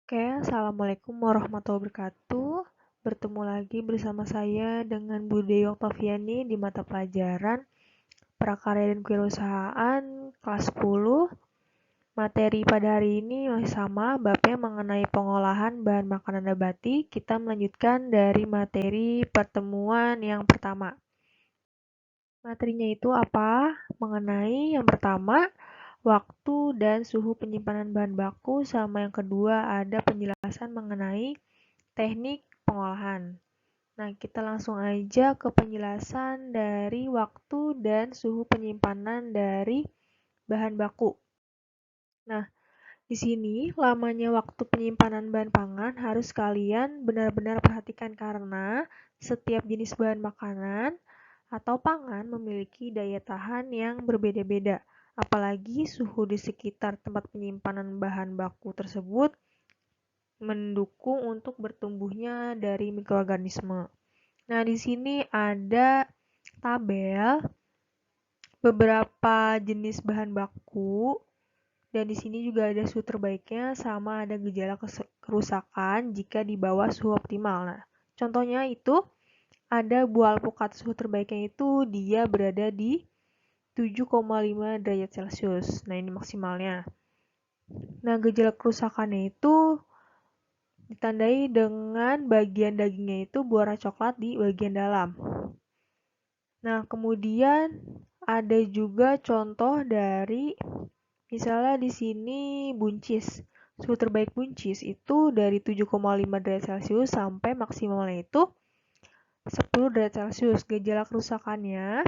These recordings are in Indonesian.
Oke, Assalamualaikum warahmatullahi wabarakatuh. Bertemu lagi bersama saya dengan Bu Dewi Oktaviani di mata pelajaran Prakarya dan Kewirausahaan kelas 10. Materi pada hari ini masih sama, babnya mengenai pengolahan bahan makanan nabati. Kita melanjutkan dari materi pertemuan yang pertama. Materinya itu apa? Mengenai yang pertama, waktu dan suhu penyimpanan bahan baku, sama yang kedua ada penjelasan mengenai teknik pengolahan. Nah, kita langsung aja ke penjelasan dari waktu dan suhu penyimpanan dari bahan baku. Nah, di sini lamanya waktu penyimpanan bahan pangan harus kalian benar-benar perhatikan karena setiap jenis bahan makanan atau pangan memiliki daya tahan yang berbeda-beda. Apalagi suhu di sekitar tempat penyimpanan bahan baku tersebut mendukung untuk bertumbuhnya dari mikroorganisme. Nah, di sini ada tabel beberapa jenis bahan baku dan di sini juga ada suhu terbaiknya sama ada gejala kerusakan jika di bawah suhu optimal. Nah, contohnya itu ada buah alpukat, suhu terbaiknya itu dia berada di 7,5 derajat Celcius. Nah, ini maksimalnya. Nah, gejala kerusakannya itu ditandai dengan bagian dagingnya itu berwarna coklat di bagian dalam. Nah, kemudian ada juga contoh dari misalnya di sini buncis. Suhu terbaik buncis itu dari 7,5 derajat Celcius sampai maksimalnya itu 10 derajat Celcius. Gejala kerusakannya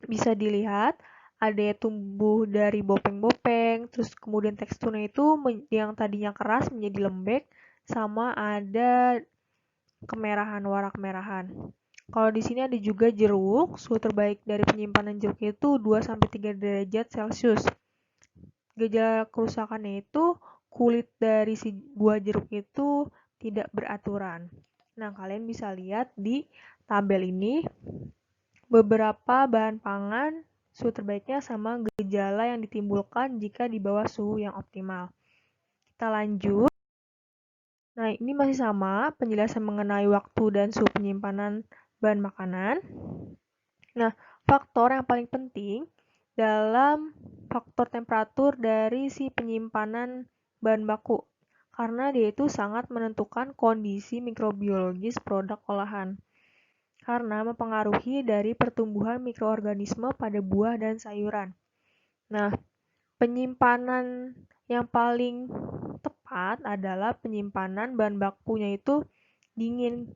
bisa dilihat ada yang tumbuh dari bopeng-bopeng, terus kemudian teksturnya itu yang tadinya keras menjadi lembek, sama ada kemerahan, warna kemerahan. Kalau di sini ada juga jeruk, suhu terbaik dari penyimpanan jeruk itu 2-3 derajat Celcius. Gejala kerusakannya itu kulit dari si buah jeruk itu tidak beraturan. Nah, kalian bisa lihat di tabel ini beberapa bahan pangan suhu terbaiknya sama gejala yang ditimbulkan jika di bawah suhu yang optimal. Kita lanjut. Nah, ini masih sama penjelasan mengenai waktu dan suhu penyimpanan bahan makanan. Nah, faktor yang paling penting dalam faktor temperatur dari si penyimpanan bahan baku. Karena dia itu sangat menentukan kondisi mikrobiologis produk olahan. Karena mempengaruhi dari pertumbuhan mikroorganisme pada buah dan sayuran. Nah, penyimpanan yang paling tepat adalah penyimpanan bahan bakunya itu dingin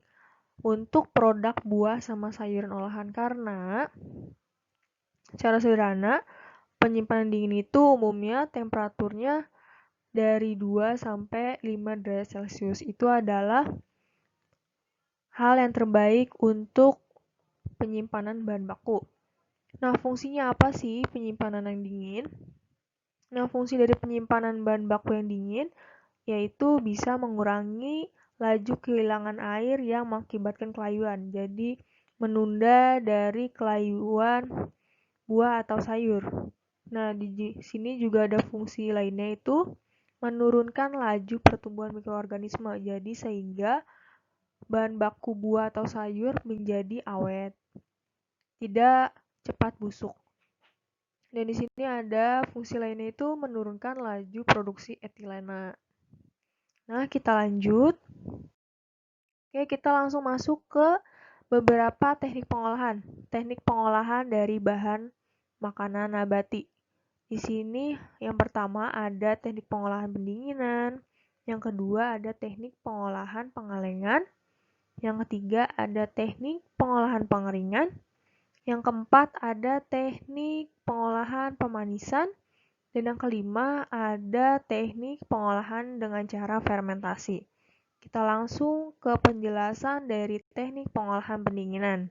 untuk produk buah sama sayuran olahan karena secara sederhana penyimpanan dingin itu umumnya temperaturnya dari 2 sampai 5 derajat Celcius. Itu adalah hal yang terbaik untuk penyimpanan bahan baku. Nah, fungsinya apa sih penyimpanan yang dingin? Nah, fungsi dari penyimpanan bahan baku yang dingin yaitu bisa mengurangi laju kehilangan air yang mengakibatkan kelayuan. Jadi, menunda dari kelayuan buah atau sayur. Nah, di sini juga ada fungsi lainnya itu menurunkan laju pertumbuhan mikroorganisme. Jadi, sehingga bahan baku buah atau sayur menjadi awet, tidak cepat busuk. Dan di sini ada fungsi lainnya itu menurunkan laju produksi etilena. Nah, kita lanjut. Oke, kita langsung masuk ke beberapa teknik pengolahan. Teknik pengolahan dari bahan makanan nabati. Di sini yang pertama ada teknik pengolahan pendinginan, yang kedua ada teknik pengolahan pengalengan, yang ketiga ada teknik pengolahan pengeringan, yang keempat ada teknik pengolahan pemanisan, dan yang kelima ada teknik pengolahan dengan cara fermentasi. Kita langsung ke penjelasan dari teknik pengolahan pendinginan.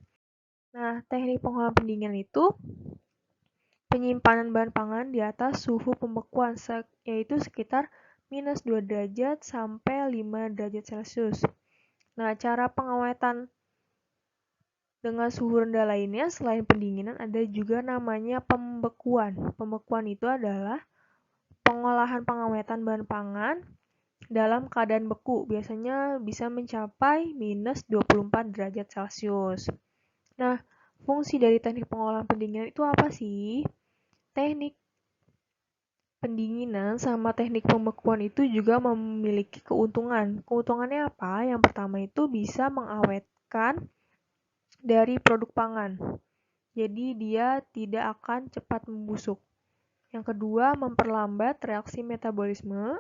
Nah, teknik pengolahan pendinginan itu penyimpanan bahan pangan di atas suhu pembekuan yaitu sekitar minus 2 derajat sampai 5 derajat Celcius. Nah, cara pengawetan dengan suhu rendah lainnya selain pendinginan ada juga namanya pembekuan. Pembekuan itu adalah pengolahan pengawetan bahan pangan dalam keadaan beku, biasanya bisa mencapai minus 24 derajat Celcius. Nah, fungsi dari teknik pengolahan pendinginan itu apa sih? Teknik pendinginan sama teknik pembekuan itu juga memiliki keuntungan. Keuntungannya apa? Yang pertama itu bisa mengawetkan dari produk pangan. Jadi dia tidak akan cepat membusuk. Yang kedua, memperlambat reaksi metabolisme.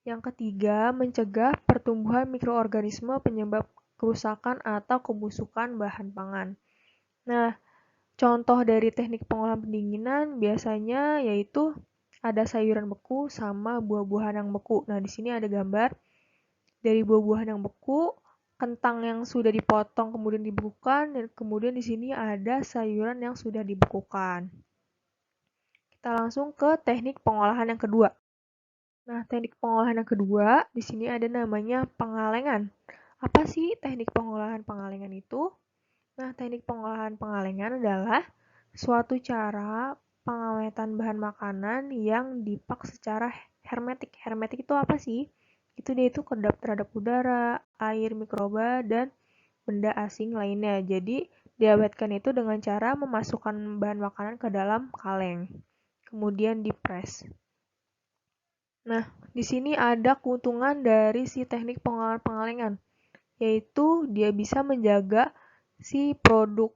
Yang ketiga, mencegah pertumbuhan mikroorganisme penyebab kerusakan atau kebusukan bahan pangan. Nah, contoh dari teknik pengolahan pendinginan biasanya yaitu ada sayuran beku sama buah-buahan yang beku. Nah, di sini ada gambar dari buah-buahan yang beku, kentang yang sudah dipotong kemudian dibekukan, dan kemudian di sini ada sayuran yang sudah dibekukan. Kita langsung ke teknik pengolahan yang kedua. Nah, teknik pengolahan yang kedua, di sini ada namanya pengalengan. Apa sih teknik pengolahan pengalengan itu? Nah, teknik pengolahan pengalengan adalah suatu cara pengawetan bahan makanan yang dipak secara hermetik. Hermetik itu apa sih? Dia itu kedap terhadap udara, air, mikroba, dan benda asing lainnya. Jadi, diawetkan itu dengan cara memasukkan bahan makanan ke dalam kaleng, kemudian dipres. Nah, di sini ada keuntungan dari si teknik pengolahan pengalengan, yaitu dia bisa menjaga si produk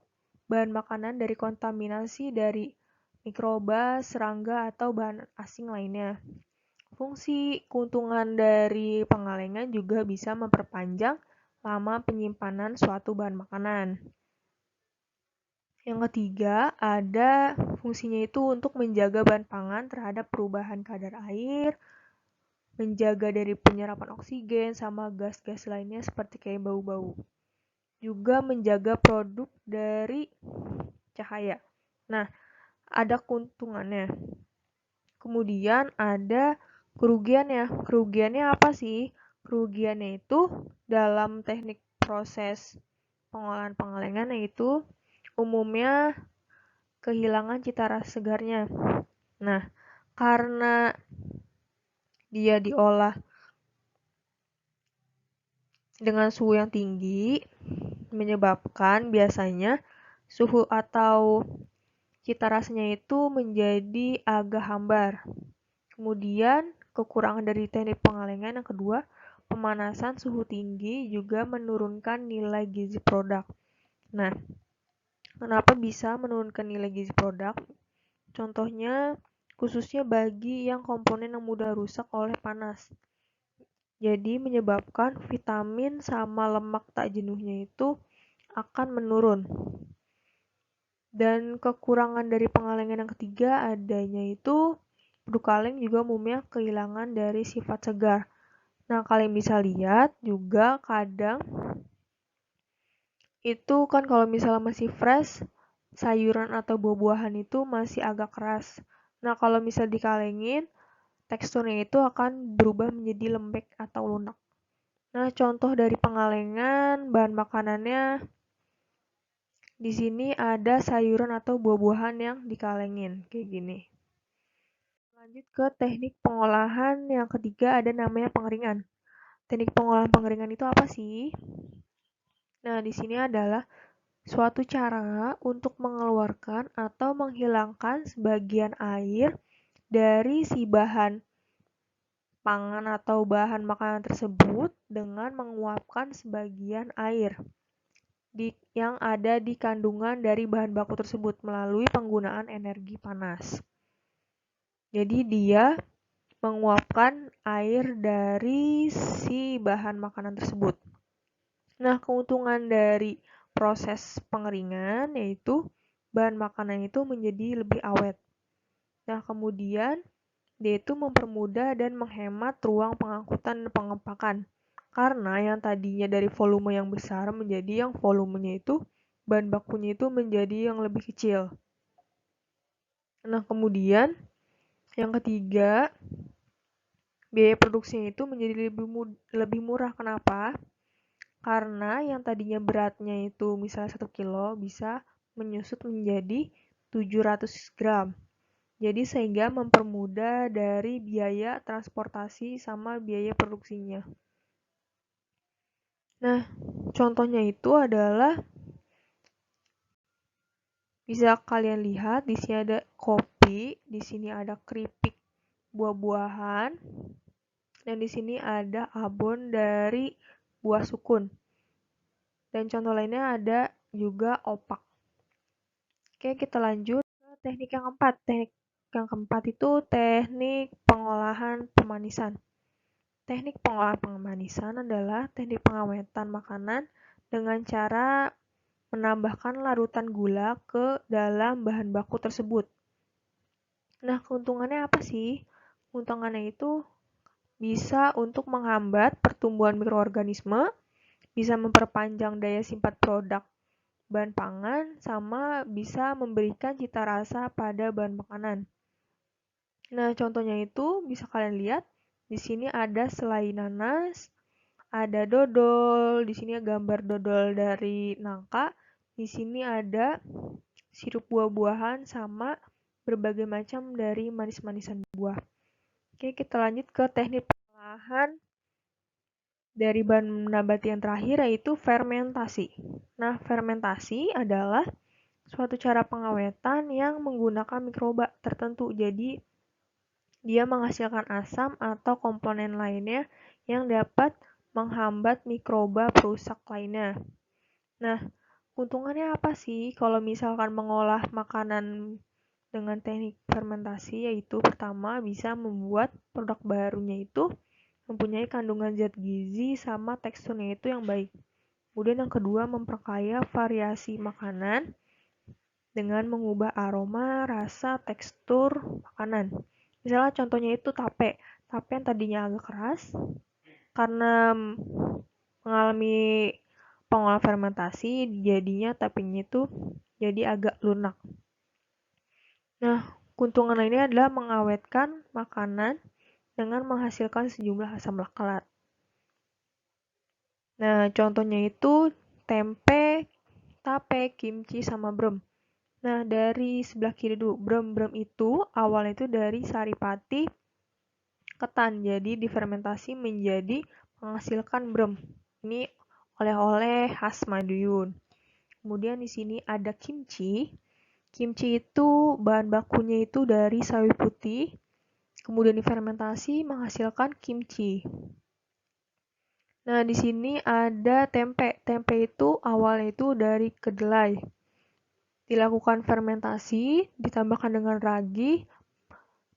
bahan makanan dari kontaminasi dari mikroba, serangga, atau bahan asing lainnya. Fungsi keuntungan dari pengalengan juga bisa memperpanjang lama penyimpanan suatu bahan makanan. Yang ketiga, ada fungsinya itu untuk menjaga bahan pangan terhadap perubahan kadar air, menjaga dari penyerapan oksigen sama gas-gas lainnya seperti kayak bau-bau. Juga menjaga produk dari cahaya. Nah, ada keuntungannya. Kemudian ada kerugiannya. Kerugiannya apa sih? Kerugiannya itu dalam teknik proses pengolahan pengalengan yaitu umumnya kehilangan cita rasa segarnya. Nah, karena dia diolah dengan suhu yang tinggi, menyebabkan biasanya suhu atau cita rasanya itu menjadi agak hambar. Kemudian, kekurangan dari teknik pengalengan yang kedua, pemanasan suhu tinggi juga menurunkan nilai gizi produk. Nah, kenapa bisa menurunkan nilai gizi produk? Contohnya, khususnya bagi yang komponen yang mudah rusak oleh panas. Jadi, menyebabkan vitamin sama lemak tak jenuhnya itu akan menurun. Dan kekurangan dari pengalengan yang ketiga adanya itu produk kaleng juga umumnya kehilangan dari sifat segar. Nah, kalian bisa lihat juga kadang itu kan kalau misalnya masih fresh, sayuran atau buah-buahan itu masih agak keras. Nah, kalau misal dikalengin, teksturnya itu akan berubah menjadi lembek atau lunak. Nah, contoh dari pengalengan bahan makanannya di sini ada sayuran atau buah-buahan yang dikalengin kayak gini. Lanjut ke teknik pengolahan yang ketiga ada namanya pengeringan. Teknik pengolahan pengeringan itu apa sih? Nah, di sini adalah suatu cara untuk mengeluarkan atau menghilangkan sebagian air dari si bahan pangan atau bahan makanan tersebut dengan menguapkan sebagian air yang ada di kandungan dari bahan baku tersebut melalui penggunaan energi panas. Jadi dia menguapkan air dari si bahan makanan tersebut. Nah, keuntungan dari proses pengeringan yaitu bahan makanan itu menjadi lebih awet. Nah, kemudian dia itu mempermudah dan menghemat ruang pengangkutan dan pengepakan. Karena yang tadinya dari volume yang besar menjadi yang volumenya itu bahan bakunya itu menjadi yang lebih kecil. Nah, kemudian yang ketiga, biaya produksinya itu menjadi lebih murah. Kenapa? Karena yang tadinya beratnya itu misalnya 1 kilo bisa menyusut menjadi 700 gram. Jadi sehingga mempermudah dari biaya transportasi sama biaya produksinya. Nah, contohnya itu adalah bisa kalian lihat di sini ada kopi, di sini ada keripik buah-buahan, dan di sini ada abon dari buah sukun. Dan contoh lainnya ada juga opak. Oke, kita lanjut ke teknik yang keempat. Teknik yang keempat itu teknik pengolahan pemanisan. Teknik pengolahan pemanisan adalah teknik pengawetan makanan dengan cara menambahkan larutan gula ke dalam bahan baku tersebut. Nah, keuntungannya apa sih? Keuntungannya itu bisa untuk menghambat pertumbuhan mikroorganisme, bisa memperpanjang daya simpan produk bahan pangan, sama bisa memberikan cita rasa pada bahan makanan. Nah, contohnya itu bisa kalian lihat. Di sini ada selai nanas, ada dodol, di sini gambar dodol dari nangka, di sini ada sirup buah-buahan sama berbagai macam dari manis-manisan buah. Oke, kita lanjut ke teknik pengolahan dari bahan nabati yang terakhir, yaitu fermentasi. Nah, fermentasi adalah suatu cara pengawetan yang menggunakan mikroba tertentu. Jadi, dia menghasilkan asam atau komponen lainnya yang dapat menghambat mikroba perusak lainnya. Nah, keuntungannya apa sih kalau misalkan mengolah makanan dengan teknik fermentasi? Yaitu pertama, bisa membuat produk barunya itu mempunyai kandungan zat gizi sama teksturnya itu yang baik. Kemudian yang kedua, memperkaya variasi makanan dengan mengubah aroma, rasa, tekstur makanan. Misalnya contohnya itu tape. Tape yang tadinya agak keras, karena mengalami pengolahan fermentasi, jadinya tapenya itu jadi agak lunak. Nah, keuntungan lainnya adalah mengawetkan makanan dengan menghasilkan sejumlah asam laktat. Nah, contohnya itu tempe, tape, kimchi, sama brem. Nah, dari sebelah kiri dulu, brem itu awalnya itu dari saripati ketan, jadi difermentasi menjadi menghasilkan brem. Ini oleh-oleh khas Madiun. Kemudian di sini ada kimchi. Kimchi itu bahan bakunya itu dari sawi putih, kemudian difermentasi menghasilkan kimchi. Nah, di sini ada tempe. Tempe itu awalnya itu dari kedelai. Dilakukan fermentasi, ditambahkan dengan ragi,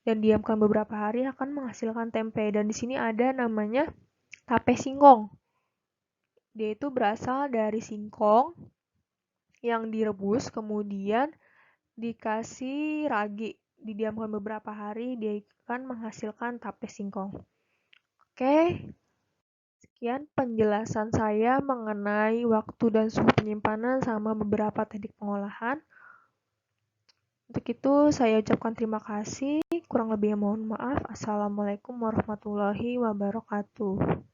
dan diamkan beberapa hari akan menghasilkan tempe. Dan di sini ada namanya tape singkong. Dia itu berasal dari singkong yang direbus, kemudian dikasih ragi. Didiamkan beberapa hari, dia akan menghasilkan tape singkong. Oke. Sekian penjelasan saya mengenai waktu dan suhu penyimpanan sama beberapa teknik pengolahan. Untuk itu, saya ucapkan terima kasih. Kurang lebihnya mohon maaf. Assalamualaikum warahmatullahi wabarakatuh.